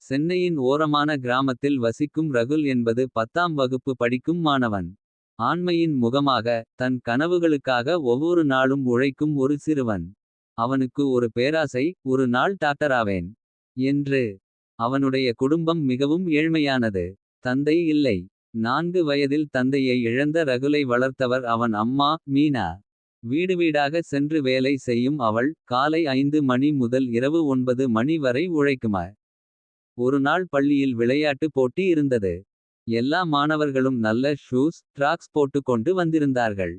சென்னையின் ஓரமான கிராமத்தில் வசிக்கும் ரகுல் என்பது 10ஆம் வகுப்பு படிக்கும் மாணவன். ஆண்மையின் முகமாக தன் கனவுகளுக்காக ஒவ்வொரு நாளும் உழைக்கும் ஒரு சிறுவன். அவனுக்கு ஒரு பேராசை, ஒரு நாள் டாக்டராவேன் என்று. அவனுடைய குடும்பம் மிகவும் ஏழ்மையானது. தந்தை இல்லை. 4 வயதில் தந்தையை இழந்த ரகுலை வளர்த்தவர் அவன் அம்மா மீனா. வீடு வீடாக சென்று வேலை செய்யும் அவள். காலை 5 மணி முதல் இரவு 9 மணி வரை உழைக்குமா. ஒரு நாள் பள்ளியில் விளையாட்டு போட்டி இருந்தது. எல்லா மாணவர்களும் நல்ல ஷூஸ் ட்ராக்ஸ் போட்டுக்கொண்டு வந்திருந்தார்கள்.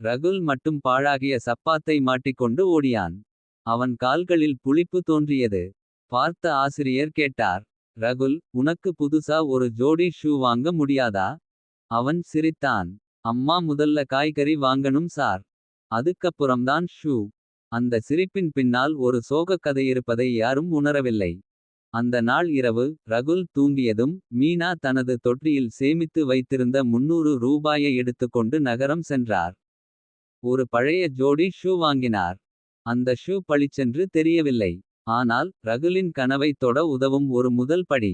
ரகுல் மட்டும் பாழாகிய சப்பாத்தை மாட்டிக்கொண்டு ஓடியான். அவன் கால்களில் புளிப்பு தோன்றியது. பார்த்த ஆசிரியர் கேட்டார். ரகுல், உனக்கு புதுசா ஒரு ஜோடி ஷூ வாங்க முடியாதா? அவன் சிரித்தான். அம்மா, முதல்ல காய்கறி வாங்கணும் சார். அதுக்கப்புறம்தான் ஷூ. அந்த சிரிப்பின் பின்னால் ஒரு சோகக் கதையிருப்பதை யாரும் உணரவில்லை. அந்த நாள் இரவு ரகுல் தூங்கியதும் மீனா தனது தொட்டியில் சேமித்து வைத்திருந்த 300 ரூபாயை எடுத்துக்கொண்டு நகரம் சென்றார். ஒரு பழைய ஜோடி ஷூ வாங்கினார். அந்த ஷூ பளிச்சென்று தெரியவில்லை. ஆனால் ரகுலின் கனவை தொட உதவும் ஒரு முதல் படி.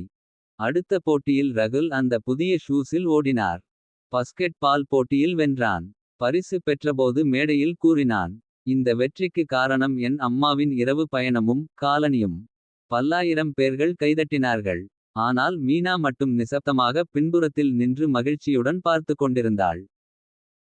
அடுத்த போட்டியில் ரகுல் அந்த புதிய ஷூஸில் ஓடினார். பஸ்கெட் பால் போட்டியில் வென்றான். பரிசு பெற்றபோது மேடையில் கூறினான். இந்த வெற்றிக்கு காரணம் என் அம்மாவின் இரவு பயணமும் காலனியும். பல்லாயிரம் பேர்கள் கைதட்டினார்கள். ஆனால் மீனா மட்டும் நிசப்தமாக பின்புறத்தில் நின்று மகிழ்ச்சியுடன் பார்த்து கொண்டிருந்தாள்.